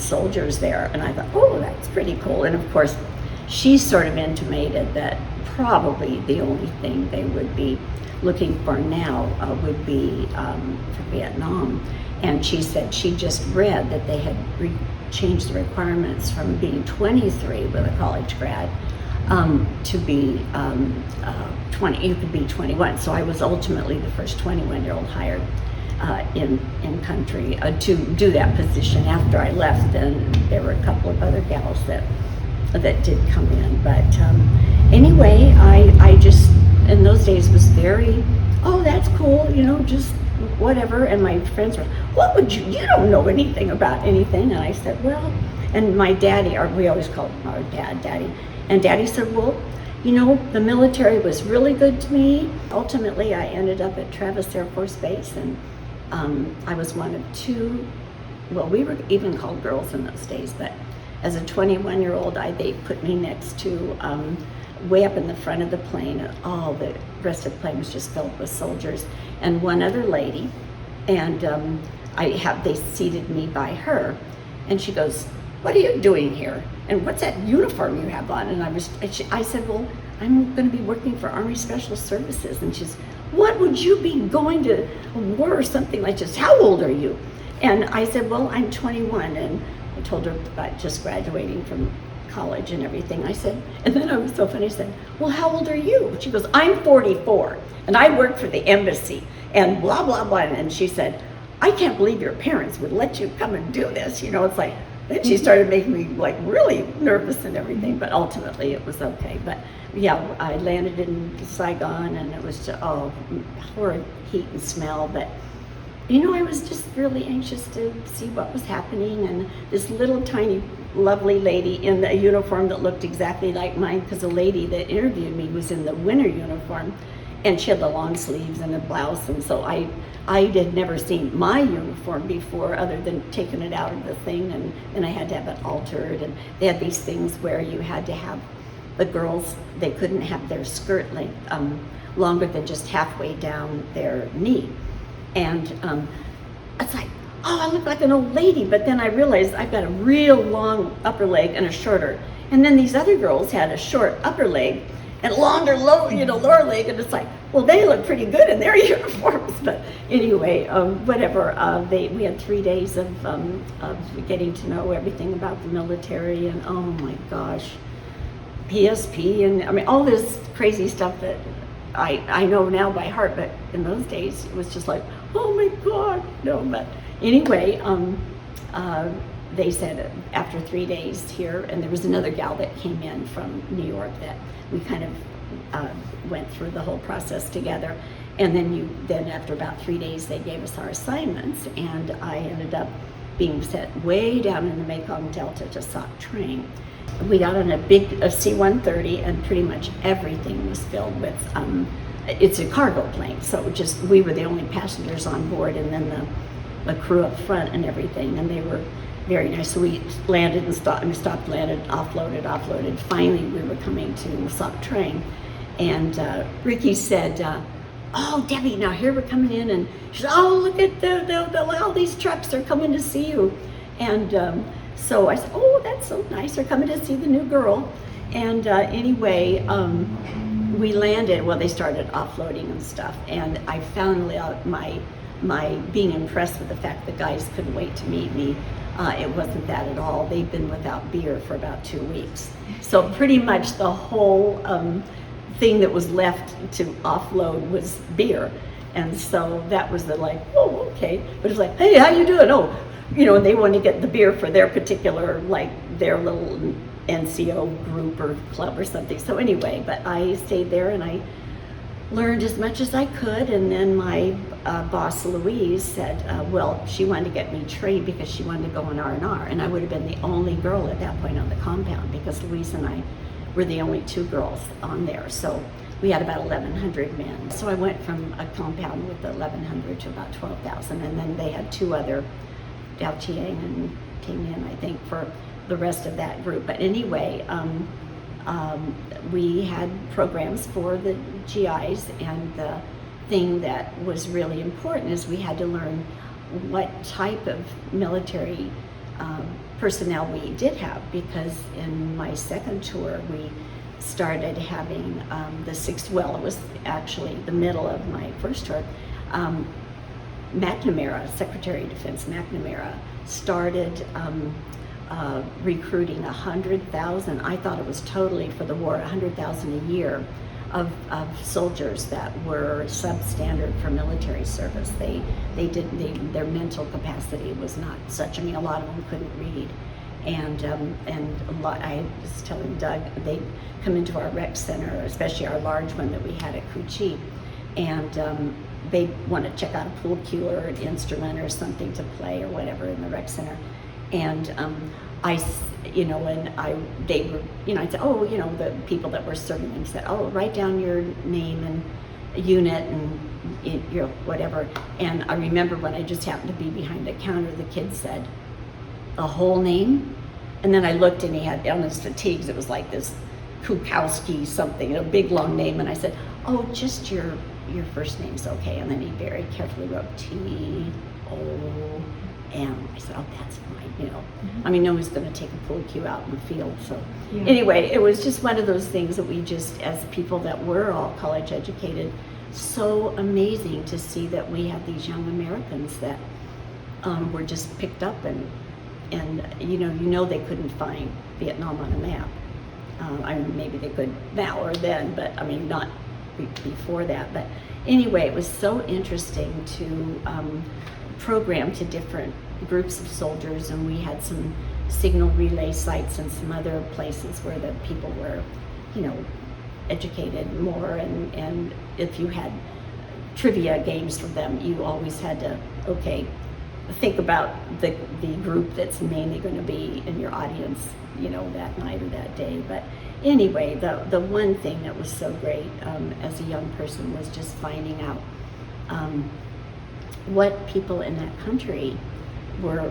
soldiers there. And I thought, oh, that's pretty cool. And of course, she sort of intimated that probably the only thing they would be looking for now would be for Vietnam. And she said she just read that they had changed the requirements from being 23 with a college grad to be 20. You could be 21. So I was ultimately the first 21-year-old hired in country to do that position. After I left, then there were a couple of other gals that did come in. But anyway, I just in those days was very, oh, that's cool, just whatever. And my friends were, what would you don't know anything about anything. And I said, well, and my daddy, or we always called our dad Daddy, and Daddy said, well, the military was really good to me. Ultimately, I ended up at Travis Air Force Base, and I was one of two, well, we were even called girls in those days, but as a 21-year-old, they put me next to way up in the front of the plane, and all the rest of the plane was just filled with soldiers, and one other lady, and they seated me by her, and she goes, what are you doing here? And what's that uniform you have on? And I said, well, I'm going to be working for Army Special Services. And she's, what would you be going to war or something like this? How old are you? And I said, well, I'm 21. And I told her about just graduating from college and everything. I said, and then I was so funny, I said, well, how old are you? She goes, I'm 44, and I work for the embassy, and blah, blah, blah. And she said, I can't believe your parents would let you come and do this. It's like, then she started making me like really nervous and everything, but ultimately it was okay. But yeah, I landed in Saigon, and it was just, horrid heat and smell. But I was just really anxious to see what was happening. And this little tiny lovely lady in the uniform that looked exactly like mine, because the lady that interviewed me was in the winter uniform, and she had the long sleeves and a blouse. And so I had never seen my uniform before, other than taking it out of the thing, and then I had to have it altered. And they had these things where you had to have the girls, they couldn't have their skirt length longer than just halfway down their knee. And it's like, oh, I look like an old lady. But then I realized I've got a real long upper leg and a shorter. And then these other girls had a short upper leg and longer lower leg, and it's like, well, they look pretty good in their uniforms. But anyway, whatever. We had 3 days of getting to know everything about the military, and oh my gosh, PSP, and all this crazy stuff that I know now by heart. But in those days, it was just like, oh my God, no. But anyway, they said after 3 days here, and there was another gal that came in from New York that we kind of went through the whole process together. And then after about 3 days, they gave us our assignments, and I ended up being sent way down in the Mekong Delta to Sok Trang. We got on a big C-130, and pretty much everything was filled with, it's a cargo plane, so we were the only passengers on board, and then the crew up front and everything, and they were very nice. So we landed and stopped, landed, offloaded. Finally, we were coming to Sok Trang, and Ricky said, oh, Debbie, now here we're coming in, and she said, oh, look at all these trucks are coming to see you. And so I said, oh, that's so nice, they're coming to see the new girl. And anyway, we landed, well, they started offloading and stuff, and I found out my being impressed with the fact that guys couldn't wait to meet me. It wasn't that at all. They'd been without beer for about 2 weeks. So pretty much the whole thing that was left to offload was beer. And so that was oh, okay. But it's like, hey, how you doing? Oh, and they wanted to get the beer for their particular, their little NCO group or club or something. So anyway, but I stayed there, and I learned as much as I could. And then my boss, Louise, said, well, she wanted to get me trained because she wanted to go on R&R. And I would have been the only girl at that point on the compound, because Louise and I were the only 2 girls on there. So we had about 1,100 men. So I went from a compound with 1,100 to about 12,000. And then they had 2 other, Dao Tiang and came in, I think, for the rest of that group. But anyway, we had programs for the GIs, and the thing that was really important is we had to learn what type of military personnel we did have, because in my second tour we started having it was actually the middle of my first tour. McNamara, Secretary of Defense McNamara, started recruiting 100,000. I thought it was totally for the war, 100,000 a year of soldiers that were substandard for military service. Their mental capacity was not such. I mean, a lot of them couldn't read, and a lot. I was telling Doug, they'd come into our rec center, especially our large one that we had at Cu-Chi, and they want to check out a pool cue or an instrument or something to play or whatever in the rec center, and I'd say, oh, the people that were serving them said, oh, write down your name and unit and whatever. And I remember when I just happened to be behind the counter, the kid said, a whole name? And then I looked and he had on his fatigues, it was like this Kukowski something, a big long name. And I said, oh, just your first name's okay. And then he very carefully wrote T-O-M. I said, oh, that's fine, I mean, no one's going to take a pool cue out in the field. So anyway, it was just one of those things that we just, as people that were all college educated, so amazing to see that we had these young Americans that were just picked up and they couldn't find Vietnam on a map. I mean, maybe they could now or then, but I mean, not before that. But anyway, it was so interesting to program to different groups of soldiers, and we had some signal relay sites and some other places where the people were, educated more, and if you had trivia games for them, you always had to, think about the group that's mainly going to be in your audience, that night or that day. But anyway, the one thing that was so great as a young person was just finding out what people in that country were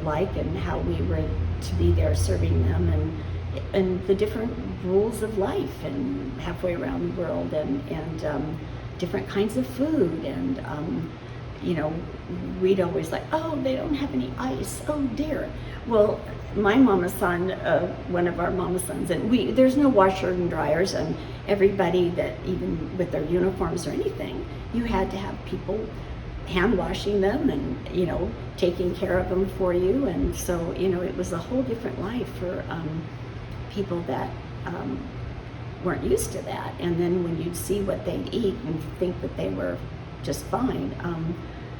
like, and how we were to be there serving them, and the different rules of life, and halfway around the world, and different kinds of food, and we'd always like, oh, they don't have any ice, oh dear. Well, my mama's son, one of our mama's sons, and there's no washer and dryers, and everybody that, even with their uniforms or anything, you had to have people hand washing them and taking care of them for you. And so it was a whole different life for people that weren't used to that. And then when you'd see what they'd eat and think that they were just fine,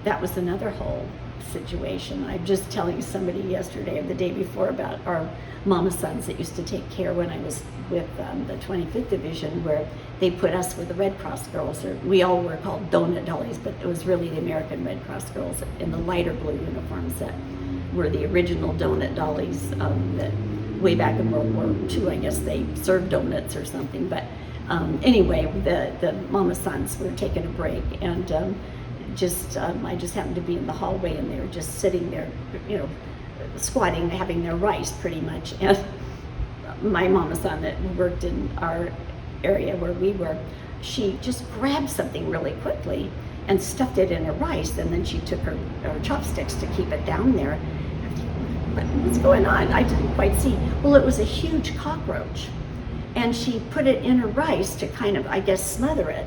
that was another whole situation. I'm just telling somebody yesterday or the day before about our mama sons that used to take care when I was with the 25th Division, where they put us with the Red Cross girls, or we all were called donut dollies, but it was really the American Red Cross girls in the lighter blue uniforms that were the original donut dollies that way back in World War II, I guess they served donuts or something. But anyway, the mama sons were taking a break, and I just happened to be in the hallway, and they were just sitting there, squatting, having their rice pretty much. And my mama son that worked in our area where we were, she just grabbed something really quickly and stuffed it in her rice, and then she took her chopsticks to keep it down there. What's going on? I didn't quite see. Well, it was a huge cockroach, and she put it in her rice to kind of, I guess, smother it.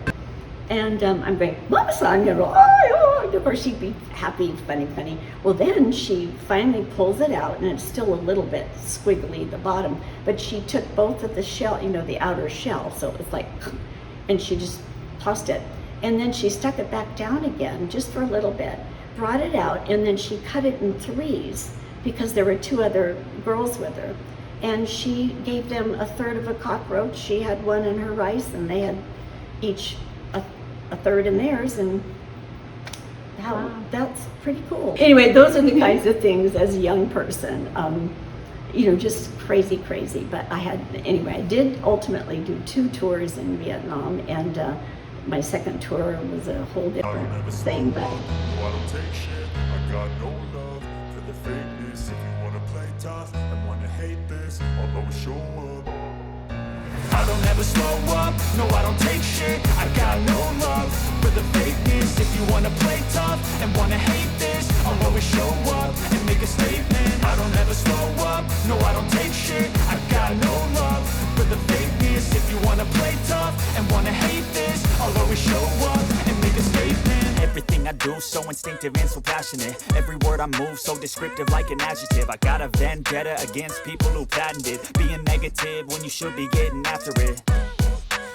And I'm going, Mama son, oh, of course she'd be happy, funny. Well, then she finally pulls it out, and it's still a little bit squiggly at the bottom, but she took both of the shell, the outer shell, so it was like, and she just tossed it. And then she stuck it back down again, just for a little bit, brought it out, and then she cut it in threes, because there were two other girls with her. And she gave them a third of a cockroach. She had one in her rice, and they had each a third in theirs, and that's pretty cool. Anyway, those are the kinds of things as a young person, just crazy. But I did ultimately do 2 tours in Vietnam, and my second tour was a whole different thing. But I don't take shit. I got no love for the fakeness. If you wanna play tough and wanna hate this, I'll always show up. I don't ever slow up, no I don't take shit. I got no love for the fakeness. If you wanna play tough and wanna hate this, I'll always show up and make a statement. I don't everything I do, so instinctive and so passionate. Every word I move, so descriptive like an adjective. I got a vendetta against people who patented being negative when you should be getting after it.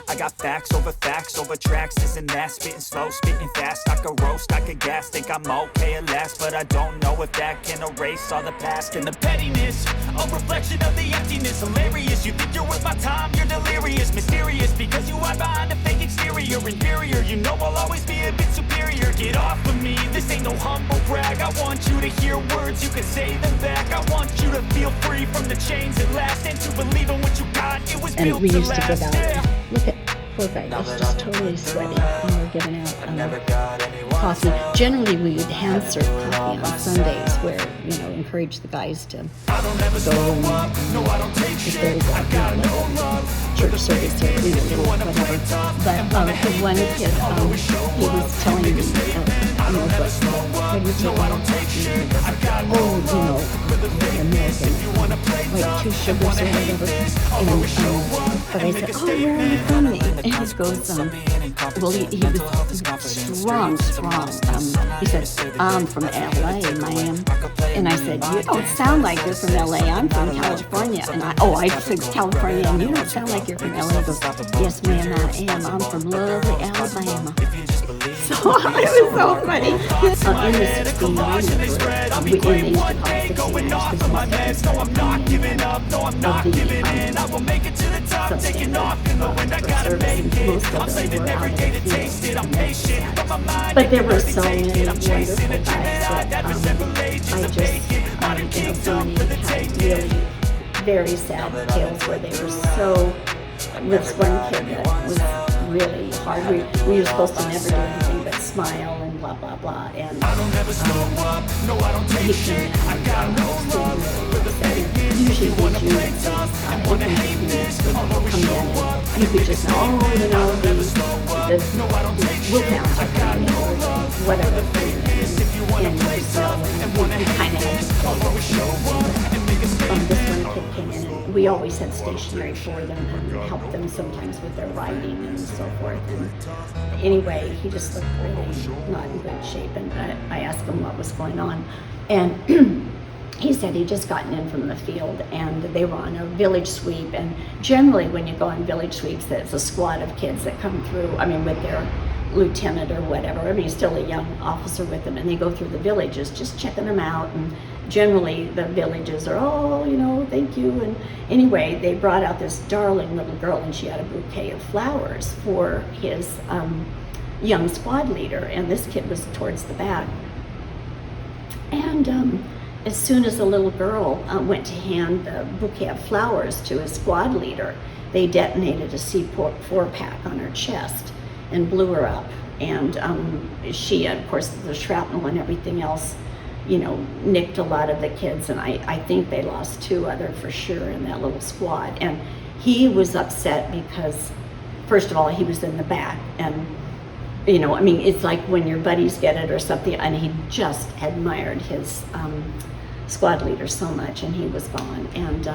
I got facts over tracks, this and that. Spitting slow, spitting fast. I could roast, I could gas. Think I'm okay at last, but I don't know if that can erase all the past. And the pettiness, a reflection of the emptiness. Hilarious, you think you're worth my time, you're delirious. Mysterious, because you hide behind a fake exterior. Inferior, you know I'll always be a bit superior. Get off of me, this ain't no humble brag. I want you to hear words, you can say them back. I want you to feel free from the chains that last, and to believe in what you got, it was built we to used to last. give out, look at poor guy, he's just totally sweaty, and we're giving out coffee. Generally we would hand serve coffee on Sundays, where, you know, encourage the guys to go and if there was a church service or whatever. But the one kid, he was telling me, you know, what do you take out of coffee? Oh, you know, American, like 2 sugars or whatever. But I said, oh, where are you from? And he goes, well, he was strong. He said, I'm from LA, Miami. And I said, you don't sound like you're from LA, I'm from California. And I said California, and you don't sound like you're from LA. He goes, yes, ma'am, I am. I'm from lovely Alabama. So it was so funny. In the 69 we used to call it 69 because my meds, no, I'm not giving up, no, I'm not giving in. I will make it to the top, taking off in the wind, I gotta make it. I'm saving every day to taste it, I'm patient, but my mind, but there were so many wonderful guys that I just, so many had really very sad tales where they were so, this one kid that was really hard. We were supposed to never do anything but smile and blah blah blah. And I don't ever slow up, no I don't take shit. I got no love for the fakeness. Usually these units, I wanna hate this. I'll always show up. You could just know, oh, you know, the Willtown, I got no love, whatever. And you just know, and you kind of have to always show up. This one kid came in, and we always had stationery for them and helped them sometimes with their writing and so forth. And anyway, he just looked really not in good shape, and I asked him what was going on, and he said he'd just gotten in from the field, and they were on a village sweep. And generally, when you go on village sweeps, there's a squad of kids that come through. I mean, with their lieutenant or whatever. I mean, he's still a young officer with them, and they go through the villages just checking them out. And generally the villages are, oh, you know, thank you. And anyway, they brought out this darling little girl, and she had a bouquet of flowers for his young squad leader, and this kid was towards the back. And as soon as the little girl went to hand the bouquet of flowers to his squad leader, they detonated a C4 pack on her chest and blew her up. And she, of course, the shrapnel and everything else, you know, nicked a lot of the kids. And I think they lost 2 other for sure in that little squad. And he was upset because, first of all, he was in the back. And, you know, I mean, it's like when your buddies get it or something. And he just admired his squad leader so much, and he was gone. And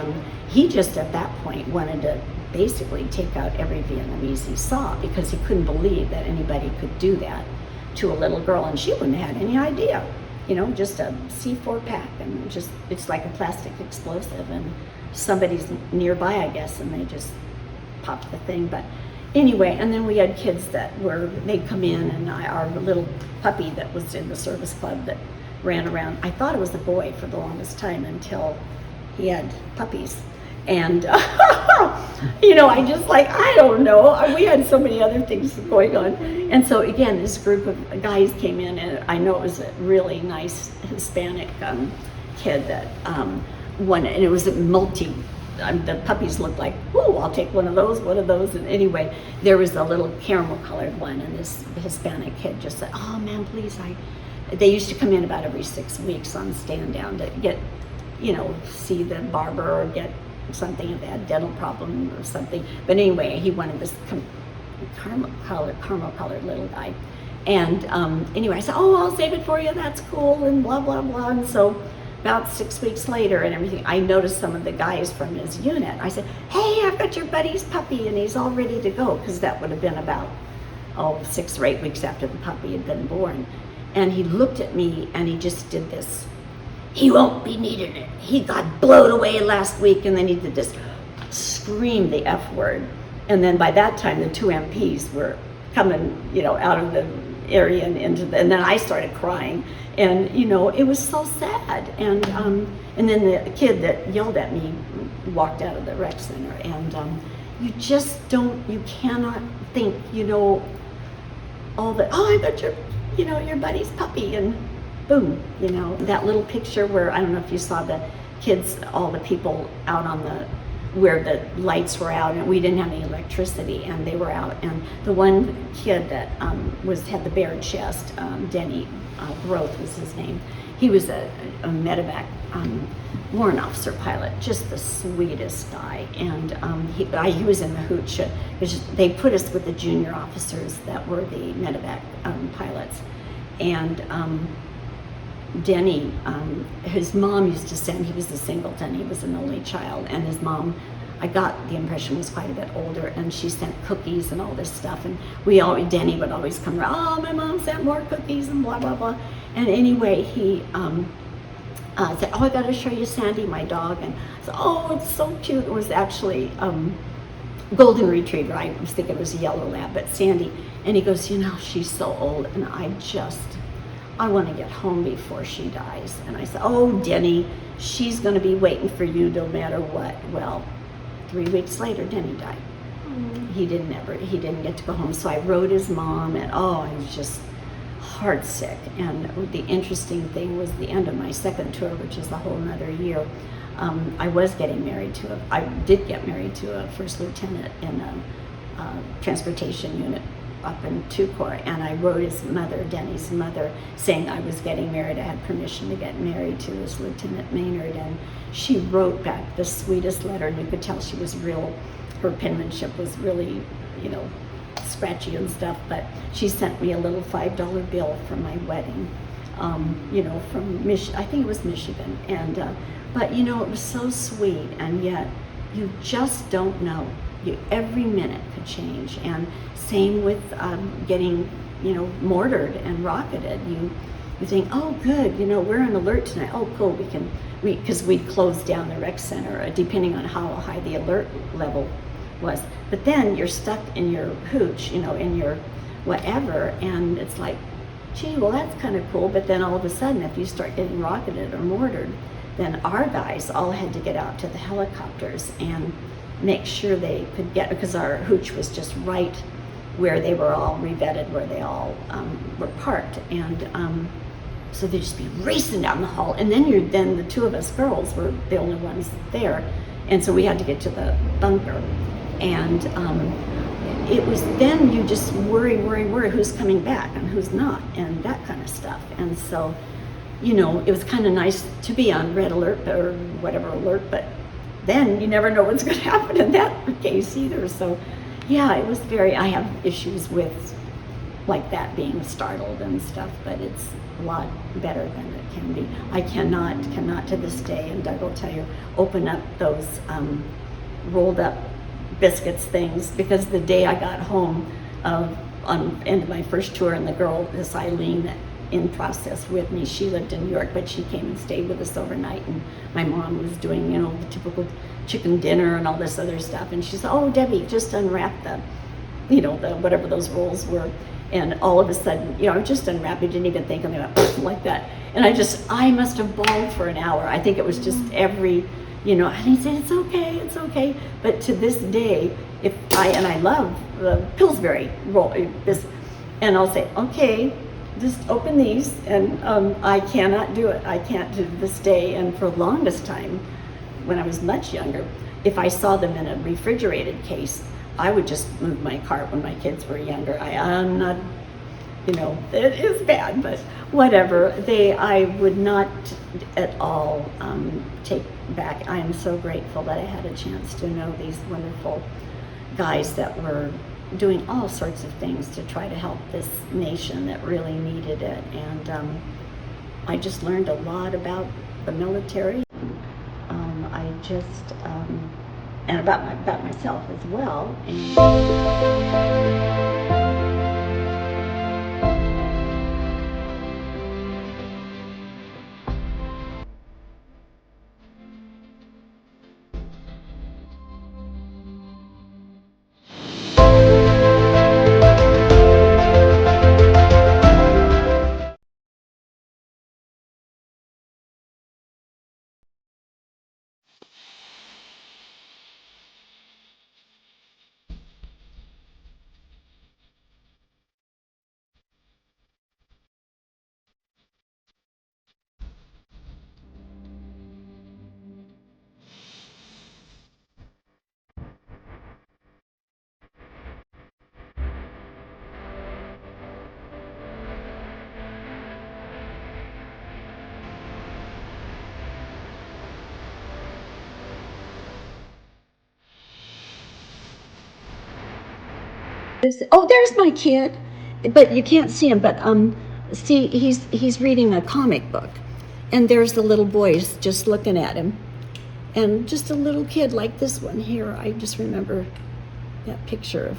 he just at that point wanted to basically take out every Vietnamese he saw, because he couldn't believe that anybody could do that to a little girl, and she wouldn't have had any idea, you know, just a C4 pack, and just, it's like a plastic explosive, and somebody's nearby, I guess, and they just popped the thing. But anyway, and then we had kids that were, they'd come in, and our little puppy that was in the service club that ran around, I thought it was a boy for the longest time until he had puppies. And, you know, I just like, I don't know. We had so many other things going on. And so again, this group of guys came in, and I know it was a really nice Hispanic kid that won it. And it was a the puppies looked like, ooh, I'll take one of those. And anyway, there was a little caramel colored one, and this Hispanic kid just said, oh man, please, they used to come in about every 6 weeks on stand down to get, you know, see the barber or get something, if they had a dental problem or something. But anyway, he wanted this caramel colored little guy. And anyway, I said, oh, I'll save it for you, that's cool, and blah, blah, blah. And so about 6 weeks later and everything, I noticed some of the guys from his unit. I said, hey, I've got your buddy's puppy, and he's all ready to go, because that would have been about 6 or 8 weeks after the puppy had been born. And he looked at me and he just did this. He won't be needing it. He got blown away last week, and then he did this, scream the F word. And then by that time, the 2 MPs were coming, out of the area and and then I started crying, and it was so sad. And then the kid that yelled at me walked out of the rec center, and you cannot think, all the, oh, I got your buddy's puppy, and boom, that little picture where, I don't know if you saw the kids, all the people out on where the lights were out, and we didn't have any electricity, and they were out, and the one kid that had the bare chest, Denny Groth was his name. He was a Medevac warrant officer pilot, just the sweetest guy, and he was in the hooch. They put us with the junior officers that were the Medevac pilots, and Denny, his mom used to send, he was a singleton, he was an only child, and his mom, I got the impression, was quite a bit older, and she sent cookies and all this stuff, and Denny would always come around, oh, my mom sent more cookies and blah, blah, blah. And anyway, he said, oh, I gotta show you Sandy, my dog, and I said, oh, it's so cute. It was actually golden retriever. I was thinking it was a yellow lab, but Sandy, and he goes, she's so old, and I want to get home before she dies. And I said, oh, Denny, she's going to be waiting for you no matter what. Well, 3 weeks later, Denny died. He didn't get to go home. So I wrote his mom, and I was just heart sick. And the interesting thing was the end of my second tour, which is a whole another year. I did get married to a first lieutenant in a transportation unit up in 2 Corps, and I wrote his mother, Denny's mother, saying I was getting married. I had permission to get married to this Lieutenant Maynard, and she wrote back the sweetest letter, and you could tell she was her penmanship was really, scratchy and stuff, but she sent me a little $5 bill for my wedding, from I think it was Michigan, and but it was so sweet, and yet you just don't know. Every minute could change, and same with getting, mortared and rocketed. You think, oh, good, we're on alert tonight. Oh, cool, because we'd closed down the rec center, depending on how high the alert level was. But then you're stuck in your hooch, in your whatever, and it's like, gee, well, that's kind of cool. But then all of a sudden, if you start getting rocketed or mortared, then our guys all had to get out to the helicopters and make sure they could get, because our hooch was just right where they were all revetted, where they all were parked, and so they'd just be racing down the hall, and then the 2 of us girls were the only ones there, and so we had to get to the bunker, and it was then you just worry who's coming back and who's not, and that kind of stuff. And so it was kind of nice to be on red alert or whatever alert, but then you never know what's going to happen in that case either. So yeah, it was I have issues with like that, being startled and stuff, but it's a lot better than it can be. I cannot to this day, and Doug will tell you, open up those rolled up biscuits things, because the day I got home on end of my first tour, and the girl, this Eileen, in process with me, she lived in New York, but she came and stayed with us overnight, and my mom was doing, the typical chicken dinner and all this other stuff, and she said, oh, Debbie, just unwrap the whatever those rolls were, and all of a sudden, I just unwrapped it, didn't even think, and they went like that, and I must have bawled for an hour. I think it was just and he said, it's okay, but to this day, I love the Pillsbury roll, and I'll say, okay, just open these, and I cannot do it. I can't to this day, and for the longest time, when I was much younger, if I saw them in a refrigerated case, I would just move my cart when my kids were younger. I'm not, it is bad, but whatever. I would not at all take back. I am so grateful that I had a chance to know these wonderful guys that were doing all sorts of things to try to help this nation that really needed it. And I just learned a lot about the military. And about myself as well. And Oh, there's my kid, but you can't see him. But see, he's reading a comic book, and there's the little boys just looking at him, and just a little kid like this one here. I just remember that picture of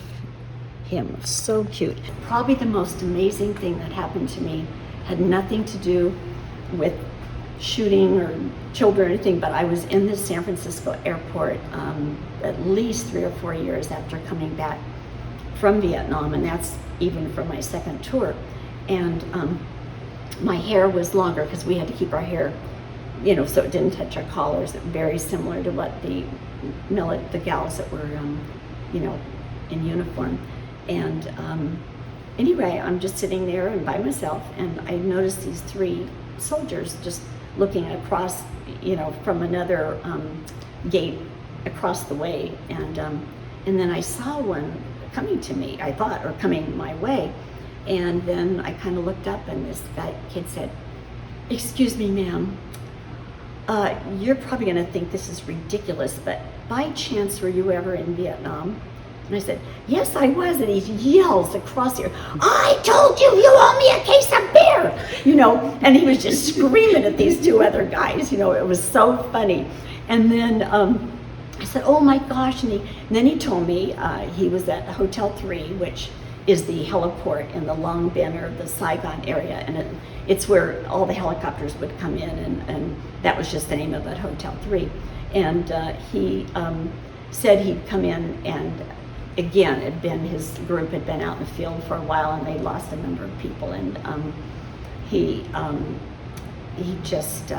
him. So cute. Probably the most amazing thing that happened to me had nothing to do with shooting or children or anything, but I was in the San Francisco airport at least 3 or 4 years after coming back from Vietnam, and that's even from my second tour. And my hair was longer because we had to keep our hair, so it didn't touch our collars. Very similar to what the gals that were, in uniform. And anyway, I'm just sitting there and by myself, and I noticed these 3 soldiers just looking across, from another gate across the way, and then I saw one coming to me, I thought, or coming my way, and then I kind of looked up, and this kid said, "Excuse me, ma'am, you're probably going to think this is ridiculous, but by chance were you ever in Vietnam?" And I said, "Yes, I was." And he yells across here, "I told you, you owe me a case of beer," and he was just screaming at these 2 other guys. It was so funny. And then I said, "Oh my gosh." And then he told me he was at Hotel 3, which is the heliport in the Long Bin or the Saigon area. And it's where all the helicopters would come in. And that was just the name of that Hotel 3. And he said he'd come in, and again, his group had been out in the field for a while, and they lost a number of people, and he just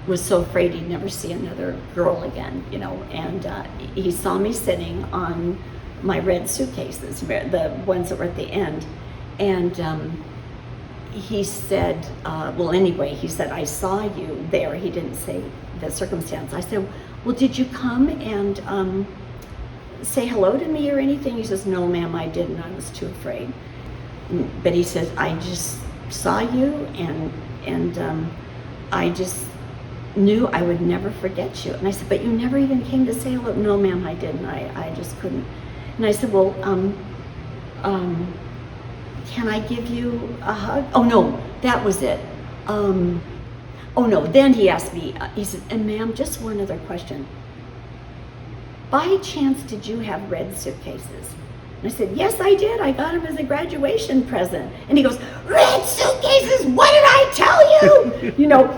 was so afraid he'd never see another girl again, and he saw me sitting on my red suitcases, the ones that were at the end, and he said, he said, "I saw you there." He didn't say the circumstance. I said, "Well, did you come and say hello to me or anything?" He says, "No, ma'am, I didn't. I was too afraid." But he says, "I just saw you, and I just knew I would never forget you." And I said, "But you never even came to say hello." "No, ma'am, I didn't. I just couldn't." And I said, "Well, can I give you a hug?" Oh no, that was it. Oh no, then he asked me, he said, "And ma'am, just one other question. By chance, did you have red suitcases?" And I said, "Yes, I did. I got them as a graduation present." And he goes, "Red suitcases? What did I tell you?"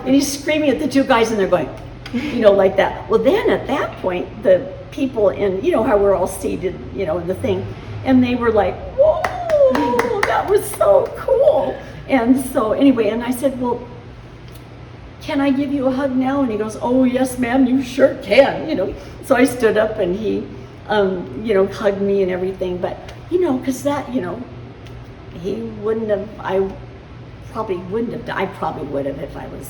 And he's screaming at the 2 guys, and they're going, like that. Well, then at that point, the people in, how we're all seated, in the thing, and they were like, "Whoa, that was so cool." And so anyway, and I said, "Well, can I give you a hug now?" And he goes, "Oh, yes, ma'am, you sure can," So I stood up, and he, hugged me and everything. But, because that, he wouldn't have, I probably would have if I was,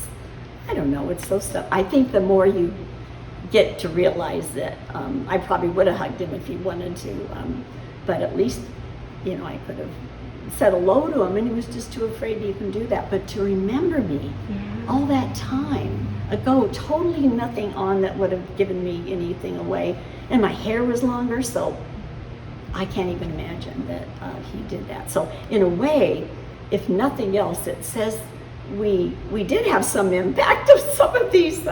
I don't know, it's so stuff. I think the more you get to realize that, I probably would have hugged him if he wanted to, but at least, I could have said hello to him, and he was just too afraid to even do that. But to remember me all that time ago, totally nothing on that would have given me anything away, and my hair was longer, so I can't even imagine that he did that. So in a way, if nothing else, it says we did have some impact of some of these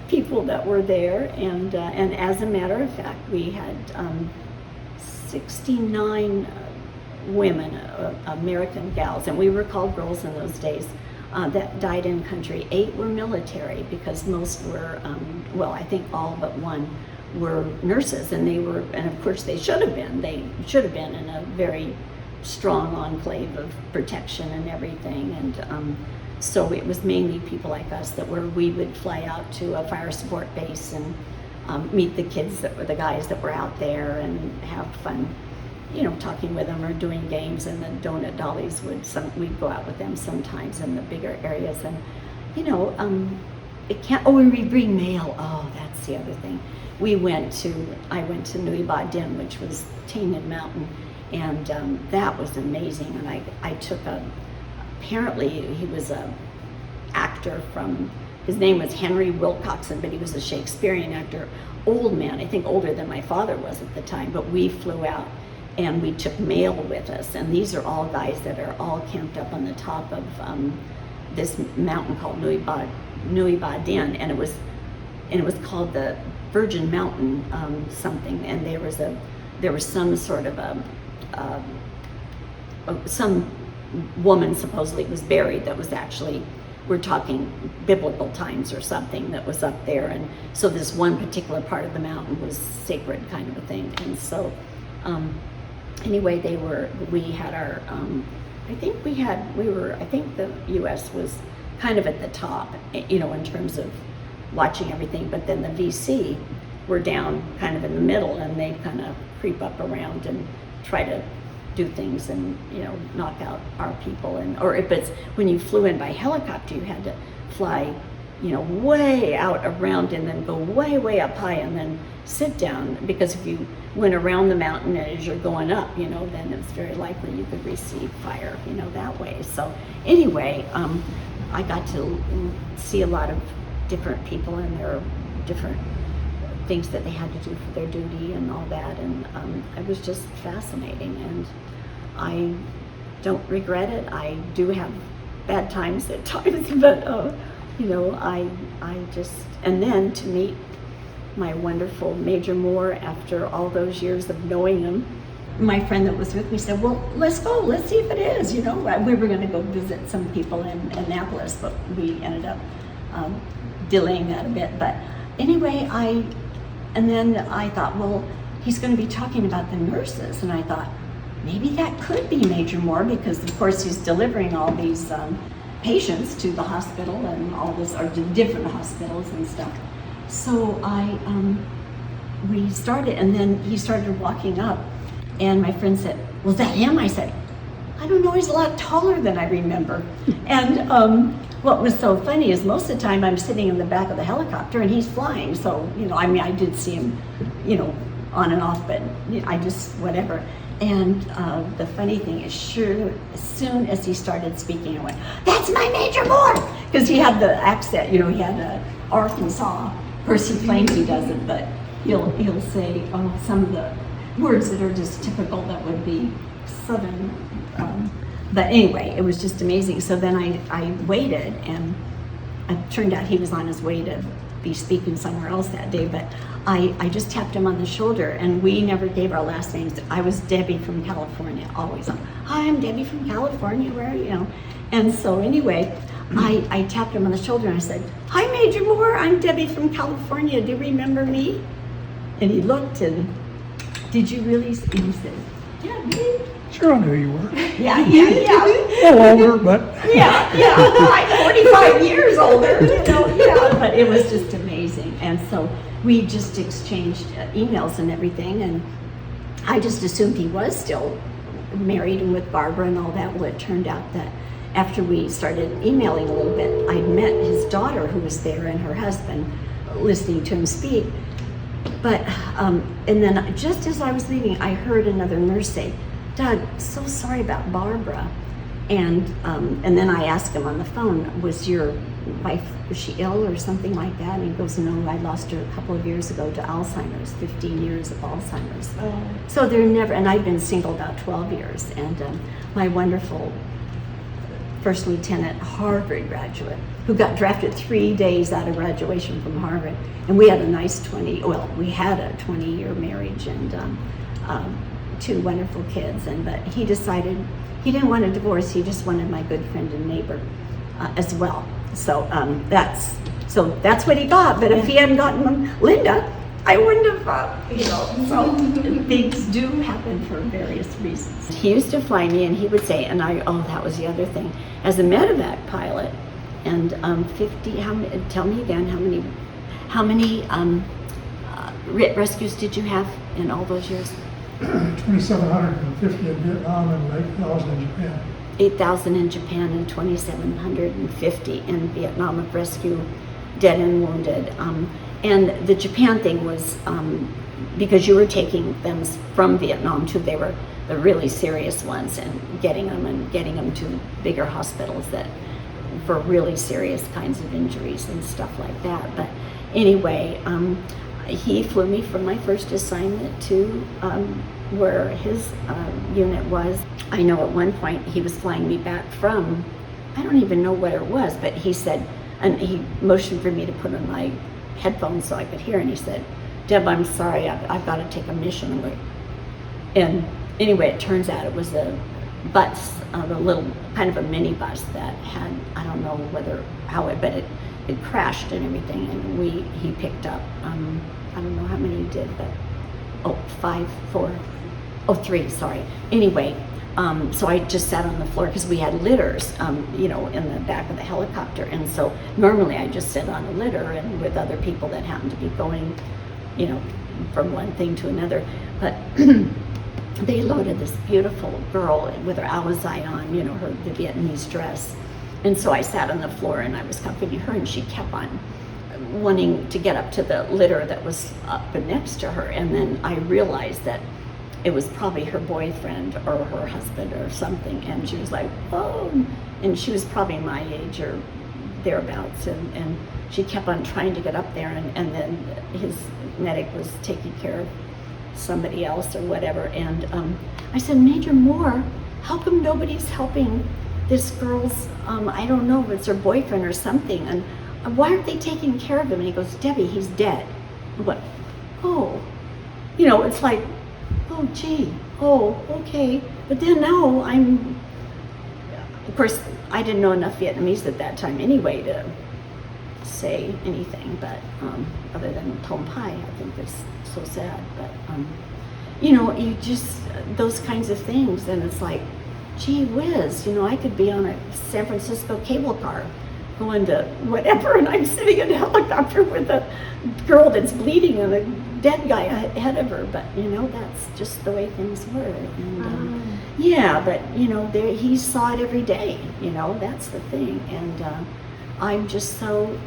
people that were there, and as a matter of fact, we had 69 women, American gals, and we were called girls in those days, that died in country. 8 were military, because most were, I think all but one were nurses, and of course they should have been in a very strong enclave of protection and everything, and so it was mainly people like us we would fly out to a fire support base and meet the kids the guys that were out there, and have fun, talking with them or doing games. And the donut dollies we'd go out with them sometimes in the bigger areas, and and we bring mail. Oh, that's the other thing. I went to Nui Ba Din, which was Tainted Mountain, and that was amazing. And I took apparently he was a actor his name was Henry Wilcoxon, but he was a Shakespearean actor, old man, I think older than my father was at the time, but we flew out and we took mail with us. And these are all guys that are all camped up on the top of this mountain called Nui Ba Din, and it was called the Virgin Mountain something. And there was some sort of some woman supposedly was buried that was actually, we're talking biblical times or something, that was up there. And so this one particular part of the mountain was sacred kind of a thing. And so anyway, we had our, I think the US was kind of at the top, you know, in terms of watching everything, but then the VC were down kind of in the middle, and they kind of creep up around and try to do things and, you know, knock out our people. And or if it's when you flew in by helicopter, you had to fly, you know, way out around and then go way up high and then sit down, because if you went around the mountain as you're going up, you know, then it's very likely you could receive fire, you know, that way. So anyway, I got to see a lot of different people and their different things that they had to do for their duty and all that, and it was just fascinating, and I don't regret it. I do have bad times at times, but you know, I just, and then to meet my wonderful Major Moore after all those years of knowing him, my friend that was with me said, well, let's go, let's see if it is, you know. We were going to go visit some people in Annapolis, but we ended up delaying that a bit. But anyway, and then I thought, well, he's going to be talking about the nurses, and I thought, maybe that could be Major Moore, because of course he's delivering all these patients to the hospital and all this, or to different hospitals and stuff. So we started, and then he started walking up, and my friend said, was that him? I said, I don't know, he's a lot taller than I remember. And what was so funny is most of the time I'm sitting in the back of the helicopter and he's flying. So, you know, I mean, I did see him, you know, on and off, but I just, whatever. And the funny thing is, sure, as soon as he started speaking, I went, that's my Major Moore! Because he had the accent, you know, he had the Arkansas. Of course, he claims he doesn't, but he'll say some of the words that are just typical that would be Southern. But anyway, it was just amazing. So then I waited, and it turned out he was on his way to be speaking somewhere else that day, but I just tapped him on the shoulder, and we never gave our last names. I was Debbie from California, always. Hi, I'm Debbie from California, where are you? You know? And so anyway, I tapped him on the shoulder and I said, hi, Major Moore, I'm Debbie from California, do you remember me? And he looked, and did you really? And he said, yeah, me. Sure, I knew you were. Yeah. A little older, but. Yeah, like 45 years older, you know, yeah. But it was just amazing. And so we just exchanged emails and everything, and I just assumed he was still married and with Barbara and all that. Well, it turned out that after we started emailing a little bit, I'd met his daughter who was there and her husband, listening to him speak. But, and then just as I was leaving, I heard another nurse say, Doug, so sorry about Barbara. And then I asked him on the phone, was your wife, was she ill or something like that? And he goes, no, I lost her a couple of years ago to Alzheimer's, 15 years of Alzheimer's. Oh. So they're never, and I've been single about 12 years. And my wonderful first lieutenant Harvard graduate who got drafted 3 days out of graduation from Harvard. And we had a nice 20-year marriage and 2 wonderful kids. But he decided he didn't want a divorce. He just wanted my good friend and neighbor as well. So that's what he got. But if he hadn't gotten Linda, I wouldn't have, so things do happen for various reasons. He used to fly me, and he would say, and that was the other thing, as a Medevac pilot, and tell me again, how many rescues did you have in all those years? 2,750 in Vietnam and 8,000 in Japan. 8,000 in Japan and 2,750 in Vietnam of rescue, dead and wounded. And the Japan thing was because you were taking them from Vietnam to, they were the really serious ones, and getting them to bigger hospitals that for really serious kinds of injuries and stuff like that. But anyway, he flew me from my first assignment to where his unit was. I know at one point he was flying me back from, I don't even know what it was, but he said, and he motioned for me to put on my headphones so I could hear, and he said, Deb, I'm sorry, I've got to take a mission. I'm like, and anyway, it turns out it was a bus, a little kind of a mini bus that had, I don't know but it crashed and everything, and he picked up, I don't know how many he did, but three, sorry. Anyway, so I just sat on the floor because we had litters, in the back of the helicopter, and so normally I just sit on a litter and with other people that happen to be going, from one thing to another, but they loaded this beautiful girl with her alizai on, the Vietnamese dress. And so I sat on the floor and I was comforting her, and she kept on wanting to get up to the litter that was up next to her. And then I realized that it was probably her boyfriend or her husband or something. And she was like, oh, and she was probably my age or thereabouts. And she kept on trying to get up there. And then his medic was taking care of somebody else or whatever, and I said, Major Moore, how come nobody's helping this girl's, I don't know if it's her boyfriend or something, and why aren't they taking care of him? And he goes, Debbie, he's dead. I went, oh, it's like, oh gee, oh, okay. But then now of course, I didn't know enough Vietnamese at that time anyway to say anything, but other than Tom Pai, I think it's so sad, but you just, those kinds of things, and it's like, gee whiz, I could be on a San Francisco cable car going to whatever, and I'm sitting in a helicopter with a girl that's bleeding and a dead guy ahead of her, but that's just the way things were, and yeah, but he saw it every day, that's the thing, and I'm just so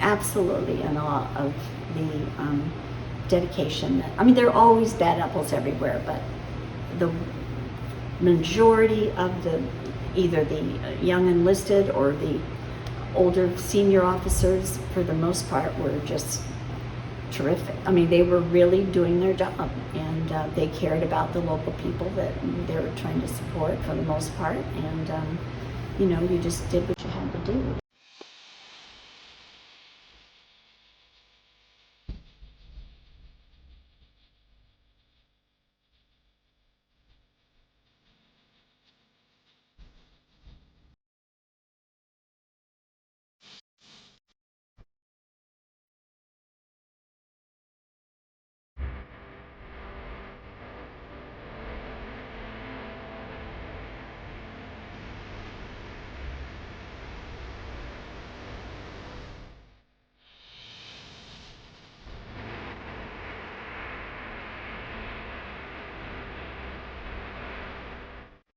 absolutely in awe of the dedication. There are always bad apples everywhere, but the majority of either the young enlisted or the older senior officers, for the most part, were just terrific. They were really doing their job, and they cared about the local people that they were trying to support for the most part, and you just did what you had to do.